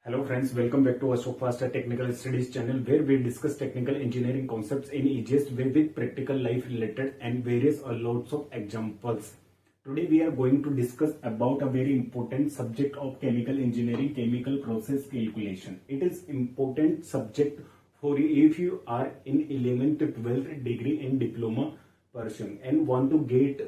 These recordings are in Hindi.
Hello friends, welcome back to Ashok Faster Technical Studies channel where we discuss technical engineering concepts in easiest way with practical life related and various lots of examples. Today we are going to discuss about a very important subject of chemical engineering, chemical process calculation. It is important subject for you if you are in 11th to 12th degree in diploma pursuing and want to get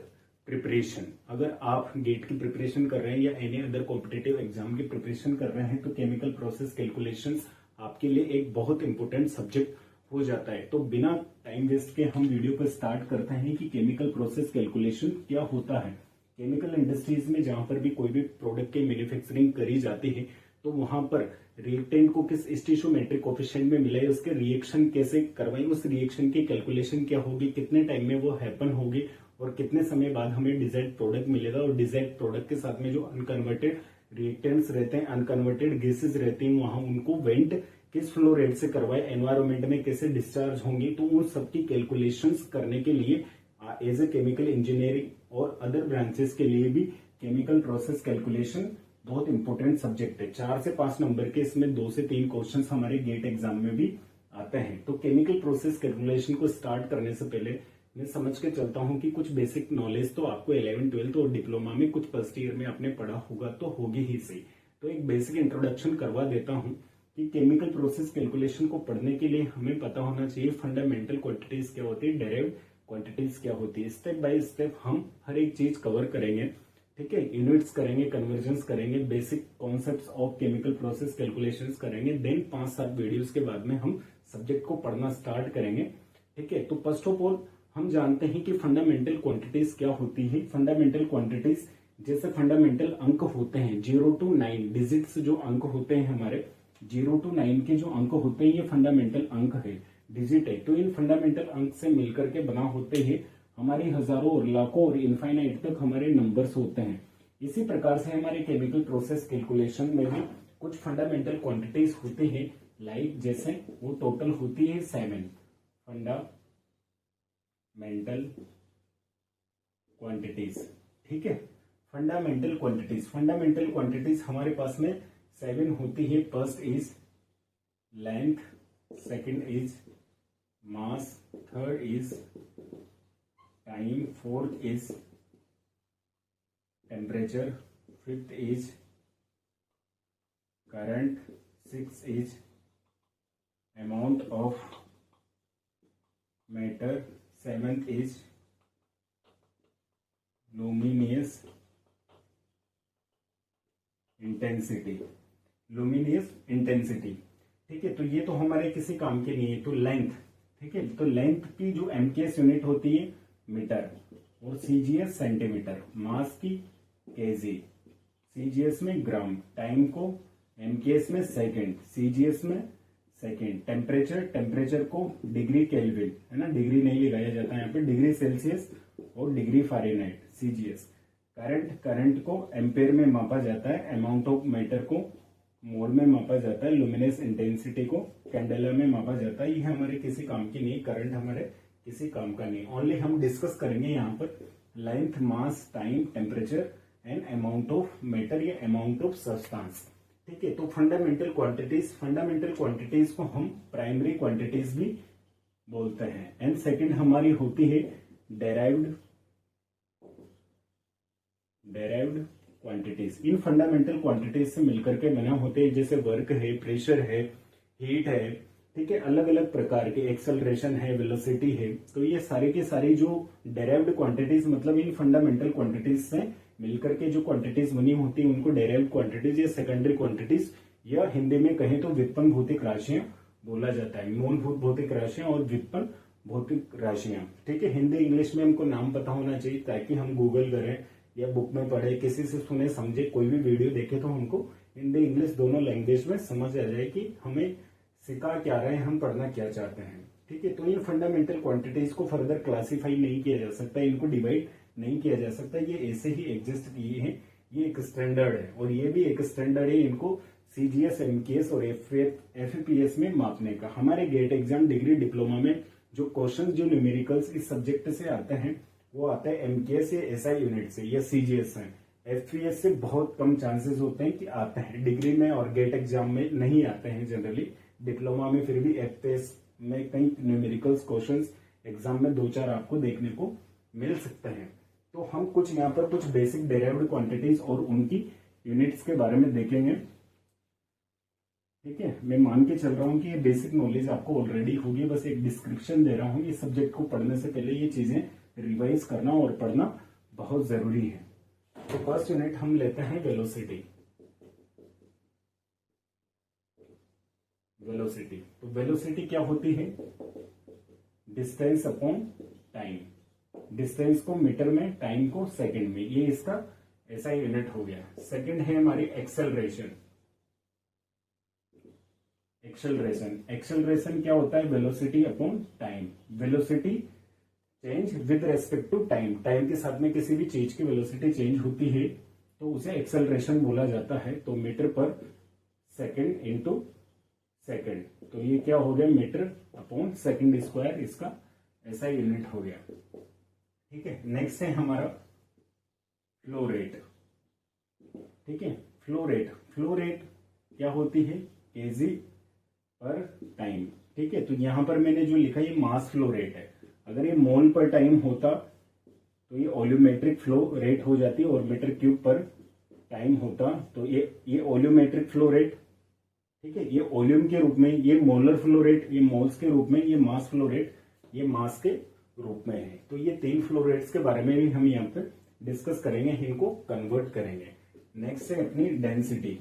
preparation. अगर आप गेट की प्रिपरेशन कर रहे हैं या एनी अदर कॉम्पिटिटिव एग्जाम की प्रिपरेशन कर रहे हैं तो केमिकल प्रोसेस कैलकुलेशंस आपके लिए एक बहुत इंपॉर्टेंट सब्जेक्ट हो जाता है। तो बिना टाइम वेस्ट के हम वीडियो को स्टार्ट करते हैं कि केमिकल प्रोसेस कैलकुलेशन क्या होता है। केमिकल इंडस्ट्रीज में जहां पर भी कोई भी प्रोडक्ट की मैन्युफैक्चरिंग करी जाती है तो वहां पर रिएक्टेंट को किस स्टोइकोमेट्रिक कोएफिशिएंट में मिलाए, उसके रिएक्शन कैसे करवाई, उस रिएक्शन की कैलकुलेशन क्या होगी, कितने टाइम में वो हैपन होगी और कितने समय बाद हमें डिजायर्ड प्रोडक्ट मिलेगा और डिजायर्ड प्रोडक्ट के साथ में जो अनकन्वर्टेड रिएक्टेंट्स रहते हैं, अनकन्वर्टेड गैसेस रहती हैं, वहां उनको वेंट किस फ्लो रेट से करवाए, एनवायरमेंट में कैसे डिस्चार्ज होंगी। तो उन सबकी कैलकुलेशंस करने के लिए एज ए केमिकल इंजीनियरिंग और अदर ब्रांचेस के लिए भी केमिकल प्रोसेस कैलकुलेशन बहुत इंपॉर्टेंट सब्जेक्ट है। 4 से 5 नंबर के इसमें 2 से 3 क्वेश्चन हमारे गेट एग्जाम में भी आते हैं। तो केमिकल प्रोसेस कैलकुलेशन को स्टार्ट करने से पहले मैं समझ के चलता हूं कि कुछ बेसिक नॉलेज तो आपको 11th 12th और डिप्लोमा में कुछ फर्स्ट ईयर में आपने पढ़ा होगा तो होगी ही सही। तो एक बेसिक इंट्रोडक्शन करवा देता हूं कि केमिकल प्रोसेस कैलकुलेशन को पढ़ने के लिए हमें पता होना चाहिए फंडामेंटल क्वांटिटीज क्या होती है, डेराइव्ड क्वांटिटीज क्या होती है। स्टेप बाय स्टेप हम हर एक चीज कवर करेंगे, ठीक है। यूनिट्स करेंगे, कन्वर्जन करेंगे, basic concept of chemical process calculation करेंगे। देन 5-7 वीडियोस के बाद में हम सब्जेक्ट को पढ़ना स्टार्ट करेंगे, ठीक है। तो फर्स्ट ऑफ ऑल हम जानते हैं कि फंडामेंटल क्वांटिटीज क्या होती है। फंडामेंटल क्वांटिटीज जैसे फंडामेंटल अंक होते हैं 0 to 9 डिजिट्स, जो अंक होते हैं हमारे 0 to 9 के जो अंक होते हैं ये फंडामेंटल अंक है, डिजिट है। तो इन फंडामेंटल अंक से मिलकर के बना होते हैं हमारे हजारों और लाखों और इनफाइनाइट तक हमारे नंबर्स होते हैं। इसी प्रकार से हमारे केमिकल प्रोसेस कैलकुलेशन में भी कुछ फंडामेंटल क्वांटिटीज होती है, लाइक जैसे वो टोटल होती है 7 फंडामेंटल क्वांटिटीज, ठीक है। फंडामेंटल क्वांटिटीज हमारे पास में 7 होती है। First is length, second is mass, third is time, fourth is temperature, fifth is current, six is amount of matter, seventh is luminous intensity. ठीक है। तो ये तो हमारे किसी काम के नहीं है। तो लेंथ, ठीक है। तो लेंथ की जो एमकेएस यूनिट होती है मीटर और सीजीएस सेंटीमीटर, मास की केजी, सीजीएस में ग्राम, टाइम को एमकेएस में सेकंड, सीजीएस में सेकंड, टेम्परेचर को डिग्री केल्विन, है ना, डिग्री नहीं लगाया जाता है यहाँ पे, डिग्री सेल्सियस और डिग्री फ़ारेनहाइट, सीजीएस। करंट को एम्पेयर में मापा जाता है, अमाउंट ऑफ मैटर को मोल में मापा जाता है, लुमिनस इंटेंसिटी को कैंडेला में मापा जाता है। ये हमारे किसी काम की नहीं, करंट हमारे किसी काम का नहीं। ओनली हम डिस्कस करेंगे यहाँ पर length, mass, time, temperature and amount of matter या अमाउंट ऑफ सब्सटेंस, ठीक है। तो फंडामेंटल क्वांटिटीज को हम प्राइमरी क्वांटिटीज भी बोलते हैं। एंड सेकंड हमारी होती है डेराइव्ड क्वांटिटीज। इन फंडामेंटल क्वांटिटीज से मिलकर के बना होते हैं, जैसे वर्क है, प्रेशर है, हीट है, ठीक है, अलग अलग प्रकार के, एक्सेलरेशन है, वेलोसिटी है। तो ये सारी की सारी जो डेराइव्ड क्वांटिटीज मतलब इन फंडामेंटल क्वांटिटीज से मिलकर के जो क्वांटिटीज बनी होती है उनको डेराइव्ड क्वांटिटीज या सेकेंडरी क्वांटिटीज या हिंदी में कहें तो व्युत्पन्न भौतिक राशियां बोला जाता है। मूलभूत भौतिक राशियां और व्युत्पन्न भौतिक राशियां, ठीक है। हिंदी इंग्लिश में हमको नाम पता होना चाहिए ताकि हम गूगल करें या बुक में पढ़े, किसी से सुने समझे, कोई भी वीडियो देखे तो हमको हिंदी इंग्लिश दोनों लैंग्वेज में समझ आ जाए कि हमें सिखा क्या रहे हैं, हम पढ़ना क्या चाहते हैं, ठीक है। तो इन फंडामेंटल क्वांटिटीज को फर्दर क्लासीफाई नहीं किया जा सकता, इनको डिवाइड नहीं किया जा सकता, ये ऐसे ही एग्जिस्ट किए हैं। ये एक स्टैंडर्ड है और ये भी एक स्टैंडर्ड है इनको सीजीएस, एमकेएस और एफपीएस में मापने का। हमारे गेट एग्जाम डिग्री डिप्लोमा में जो क्वेश्चन जो न्यूमेरिकल्स इस सब्जेक्ट से आते हैं वो आता है एमकेएस या एसआई यूनिट से या सीजीएस है। एफपीएस से बहुत कम चांसेस होते हैं कि आते हैं, डिग्री में और गेट एग्जाम में नहीं आते हैं जनरली। डिप्लोमा में फिर भी एफपीएस में कई न्यूमेरिकल्स क्वेश्चंस एग्जाम में 2-4 आपको देखने को मिल सकते हैं। तो हम कुछ यहाँ पर कुछ बेसिक डेराइव्ड क्वांटिटीज और उनकी यूनिट्स के बारे में देखेंगे। ठीक है, मैं मान के चल रहा हूँ कि ये बेसिक नॉलेज आपको ऑलरेडी होगी, बस एक डिस्क्रिप्शन दे रहा हूँ। ये सब्जेक्ट को पढ़ने से पहले ये चीजें रिवाइज करना और पढ़ना बहुत जरूरी है। तो फर्स्ट यूनिट हम लेते हैं वेलोसिटी। वेलोसिटी, तो वेलोसिटी क्या होती है? Distance upon time. डिस्टेंस को मीटर में, टाइम को सेकंड में, ये इसका ऐसा यूनिट हो गया। सेकंड है हमारी एक्सेलरेशन। एक्सेलरेशन, एक्सेलरेशन क्या होता है? Velocity upon time. Velocity change with respect to time, time के साथ में किसी भी चीज की वेलोसिटी चेंज होती है तो उसे एक्सेलरेशन बोला जाता है। तो मीटर पर सेकंड इंटू सेकंड, तो ये क्या हो गया? मीटर अपॉन सेकंड स्क्वायर, इसका ऐसा यूनिट हो गया। ठीक है, नेक्स्ट है हमारा फ्लो रेट। ठीक है, फ्लो रेट, फ्लो रेट क्या होती है? केजी पर टाइम। ठीक है, तो यहां पर मैंने जो लिखा ये मास फ्लो रेट है। अगर ये मोल पर टाइम होता तो ये वॉल्यूमेट्रिक फ्लो रेट हो जाती, और मीटर क्यूब पर टाइम होता तो ये वॉल्यूमेट्रिक फ्लो रेट। ठीक है, ये वॉल्यूम के रूप में, ये मोलर फ्लो रेट, ये मोल्स के रूप में, ये मास फ्लो रेट, ये मास के रूप में है। तो ये 3 फ्लो रेट्स के बारे में भी हम यहाँ पे डिस्कस करेंगे, इनको कन्वर्ट करेंगे। नेक्स्ट है अपनी डेंसिटी।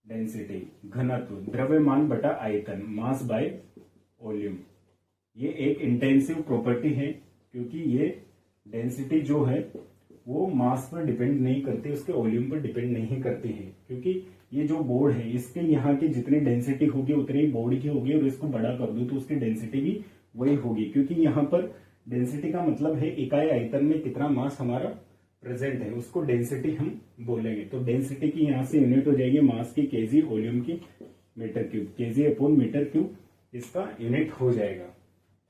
डेंसिटी घनत्व, द्रव्यमान बटा आयतन, मास बाय वॉल्यूम। ये एक इंटेंसिव प्रॉपर्टी है, क्योंकि ये डेंसिटी जो है वो मास पर डिपेंड नहीं करती, उसके वॉल्यूम पर डिपेंड नहीं करती है। क्योंकि ये जो बोर्ड है, इसके यहाँ की जितनी डेंसिटी होगी उतनी ही बोर्ड की होगी, और इसको बड़ा कर दो तो उसकी डेंसिटी भी वही होगी। क्योंकि यहाँ पर डेंसिटी का मतलब है इकाई आयतन में कितना मास हमारा प्रेजेंट है, उसको डेंसिटी हम बोलेंगे। तो डेंसिटी की यहाँ से यूनिट हो जाएगी मास की केजी, वॉल्यूम की metre cube, KG upon metre cube इसका यूनिट हो जाएगा।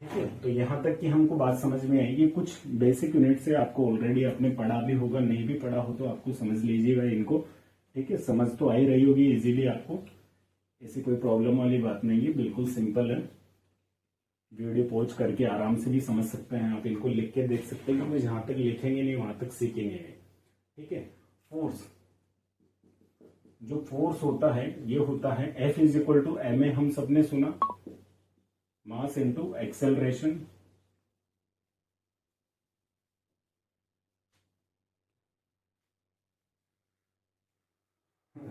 ठीक है, तो यहाँ तक कि हमको बात समझ में आएगी। कुछ बेसिक यूनिट से आपको ऑलरेडी आपने पढ़ा भी होगा, नहीं भी पढ़ा हो तो आपको समझ लीजिएगा इनको। ठीक है, समझ तो आ ही रही होगी इजीली आपको, ऐसी कोई प्रॉब्लम वाली बात नहीं है, बिल्कुल सिंपल है। वीडियो पॉज करके आराम से भी समझ सकते हैं आप, इनको लिख के देख सकते हैं, क्योंकि जहां तक लिखेंगे नहीं वहां तक सीखेंगे नहीं। ठीक है, फोर्स, जो फोर्स होता है ये होता है F is equal to M A, हम सबने सुना, मास इंटू एक्सेलरेशन।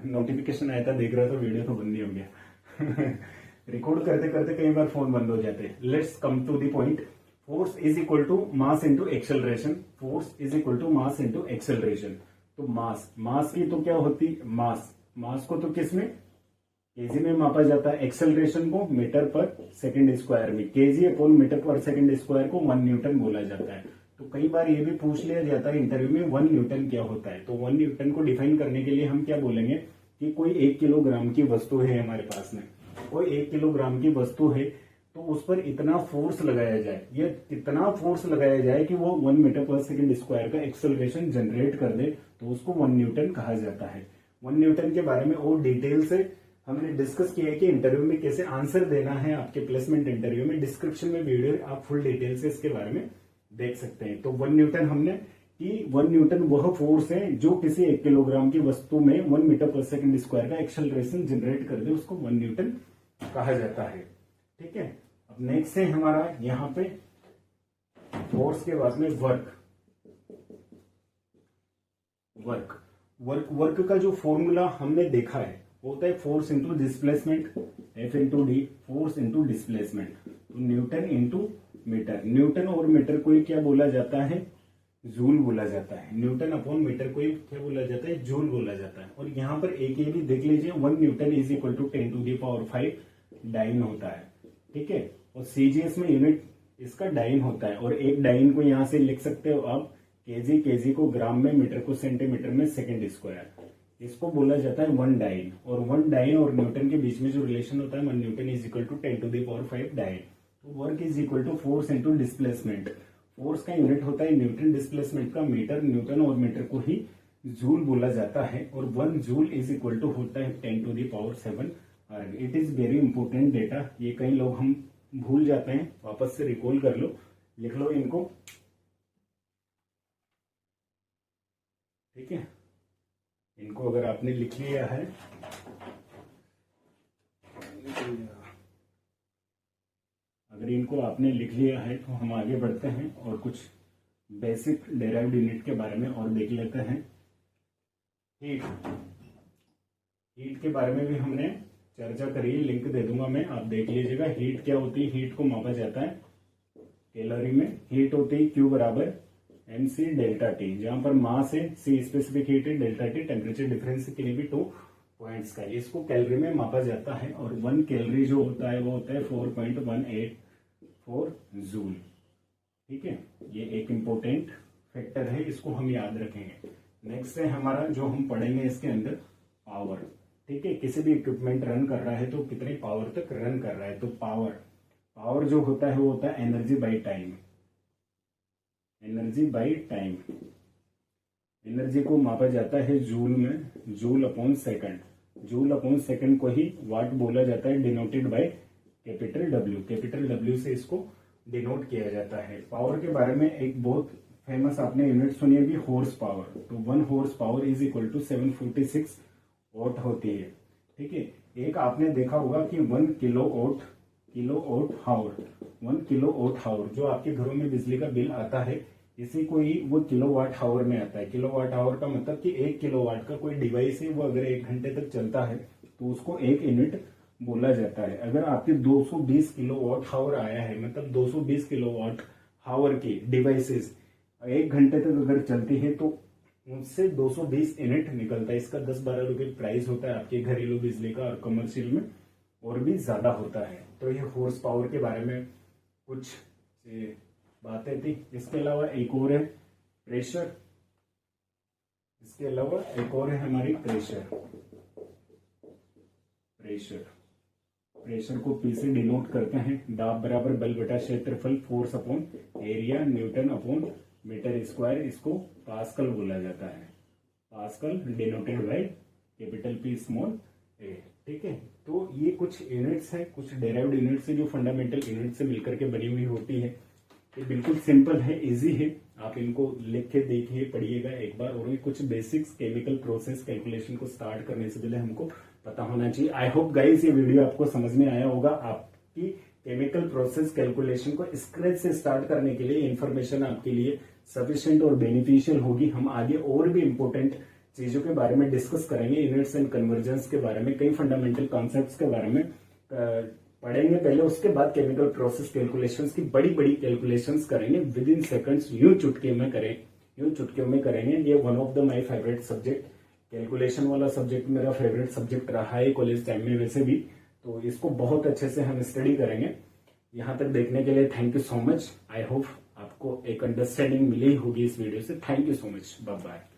नोटिफिकेशन आया था, देख रहा था, वीडियो तो बंद ही हो गया। रिकॉर्ड करते करते कई बार फोन बंद हो जाते हैं। Let's come to the point. Force is equal to mass into acceleration. Force is equal to mass into acceleration. तो मास, मास की तो क्या होती? मास, मास को तो किस में? केजी में मापा जाता है। एक्सेलरेशन को मीटर पर सेकंड स्क्वायर में, केजी अपॉन मीटर पर सेकंड स्क्वायर को 1 न्यूटन बोला जाता है। तो कई बार ये भी पूछ लिया जाता है इंटरव्यू में 1 न्यूटन क्या होता है। तो 1 न्यूटन को डिफाइन करने के लिए हम क्या बोलेंगे कि कोई 1 किलोग्राम की वस्तु है हमारे पास में, कोई 1 किलोग्राम की वस्तु है, तो उस पर इतना फोर्स लगाया जाए, ये कितना फोर्स लगाया जाए कि वो 1 मीटर पर सेकंड स्क्वायर का एक्सेलरेशन जनरेट कर दे, तो उसको 1 न्यूटन कहा जाता है। 1 न्यूटन के बारे में और डिटेल से हमने डिस्कस किया है कि इंटरव्यू में कैसे आंसर देना है आपके प्लेसमेंट इंटरव्यू में। डिस्क्रिप्शन में वीडियो आप फुल डिटेल से इसके बारे में देख सकते हैं। तो 1 न्यूटन हमने कि 1 न्यूटन वह फोर्स है जो किसी 1 किलोग्राम की वस्तु में 1 मीटर पर सेकंड स्क्वायर का एक्सेलरेशन जनरेट कर दे, उसको 1 न्यूटन कहा जाता है। ठीक है, अब नेक्स्ट है हमारा यहाँ पे फोर्स के बाद में वर्क। वर्क, वर्क, वर्क का जो फॉर्मूला हमने देखा है होता है force into displacement, F into D, force into displacement. तो न्यूटन इंटू मीटर, न्यूटन और मीटर को क्या बोला जाता है? जूल बोला जाता है। न्यूटन अपॉन मीटर को क्या बोला जाता है? जूल बोला जाता है। और यहाँ पर एक ये भी देख लीजिए, 1 newton is equal to 10 to the power 5 dyne होता है। ठीक है, और सीजीएस में यूनिट इसका डाइन होता है। और एक डाइन को यहाँ से लिख सकते हो आप केजी, केजी को ग्राम में, मीटर को सेंटीमीटर में, सेकेंड स्क्वायर, इसको बोला जाता है 1 डाइन। और 1 डाइन और न्यूटन के बीच में जो रिलेशन होता है 1 newton is equal to 10 to the power 5 dyne. तो work is equal to force into displacement. Force का यूनिट होता है न्यूटन, डिस्प्लेसमेंट का मीटर, न्यूटन और मीटर को ही जूल बोला जाता है, और 1 जूल इज इक्वल टू होता है 10⁷ erg. It is very important data, ये कई लोग हम भूल जाते हैं, वापस से रिकॉल कर लो, लिख लो इनको, ठीक है। इनको अगर आपने लिख लिया है, अगर इनको आपने लिख लिया है तो हम आगे बढ़ते हैं और कुछ बेसिक डेराइव्ड यूनिट के बारे में और देख लेते हैं। हीट, हीट के बारे में भी हमने चर्चा करी, लिंक दे दूंगा मैं, आप देख लीजिएगा। हीट क्या होती है, हीट को मापा जाता है कैलोरी में। हीट होती है Q बराबर mc डेल्टा टी, जहां पर मास है, C स्पेसिफिक हीट है, डेल्टा टी टेम्परेचर डिफरेंस के लिए भी 2 पॉइंट्स का, इसको कैलोरी में मापा जाता है। और 1 कैलोरी जो होता है वो होता है 4.184 जूल, ठीक है। ये एक इम्पोर्टेंट फैक्टर है, इसको हम याद रखेंगे। नेक्स्ट है हमारा जो हम पढ़ेंगे इसके अंदर पावर, ठीक है। किसी भी इक्विपमेंट रन कर रहा है तो कितनी पावर तक रन कर रहा है, तो पावर जो होता है वो होता है energy by time, energy by time. Energy को मापा जाता है जूल में, joule upon second, joule upon second को ही वाट बोला जाता है, denoted by capital W, capital W से इसको डिनोट किया जाता है। पावर के बारे में एक बहुत फेमस आपने यूनिट सुनी होगी, हॉर्स पावर, तो 1 horsepower is equal to 746 watt होती है, ठीक है। एक आपने देखा होगा कि 1 किलोवाट हावर, 1 किलोवाट हावर जो आपके घरों में बिजली का बिल आता है, इसी को ही वो किलोवाट हावर में आता है। किलोवाट हावर का मतलब कि 1 किलोवाट का कोई डिवाइस है, वो अगर 1 घंटे तक चलता है तो उसको 1 यूनिट बोला जाता है। अगर आपके 220 किलोवाट हावर आया है, मतलब 220 किलोवाट हावर की डिवाइसेस 1 घंटे तक अगर चलती है तो उससे 220 यूनिट निकलता है। इसका 10-12 रुपए प्राइस होता है आपके घरेलू बिजली का, और कमर्शियल में और भी ज्यादा होता है। तो ये हॉर्स पावर के बारे में कुछ बातें थी। इसके अलावा एक और है प्रेशर, इसके अलावा एक और है हमारी प्रेशर। प्रेशर को P से डिनोट करते हैं, दाब बराबर बल बटा क्षेत्रफल, force upon area, newton upon metre square, इसको पास्कल बोला जाता है, pascal denoted by capital P small a, ठीक है। तो ये कुछ यूनिट्स है, कुछ डेराइव्ड यूनिट्स है जो फंडामेंटल यूनिट से मिलकर के बनी हुई होती है। ये बिल्कुल सिंपल है, इजी है, आप इनको लिख के देखिए, पढ़िएगा एक बार। और ये कुछ बेसिक्स केमिकल प्रोसेस कैलकुलेशन को स्टार्ट करने से पहले हमको पता होना चाहिए। आई होप गाइस ये वीडियो आपको समझ में आया होगा। आपकी केमिकल प्रोसेस कैलकुलेशन को स्क्रैच से स्टार्ट करने के लिए इन्फॉर्मेशन आपके लिए सफिशिएंट और बेनिफिशियल होगी। हम आगे और भी इंपॉर्टेंट चीजों के बारे में डिस्कस करेंगे, यूनिट्स एंड कन्वर्जेंस के बारे में, कई फंडामेंटल कॉन्सेप्ट्स के बारे में पढ़ेंगे पहले, उसके बाद केमिकल प्रोसेस कैलकुलेशंस की बड़ी बड़ी कैलकुलेशंस करेंगे विद इन सेकंड्स, यूं चुटकियों में करेंगे। ये one of the my favourite subject, calculation वाला सब्जेक्ट मेरा फेवरेट सब्जेक्ट रहा है कॉलेज टाइम में वैसे भी, तो इसको बहुत अच्छे से हम स्टडी करेंगे। यहाँ तक देखने के लिए thank you so much. I hope आपको एक अंडरस्टैंडिंग मिली होगी इस वीडियो से। Thank you so much, bye bye.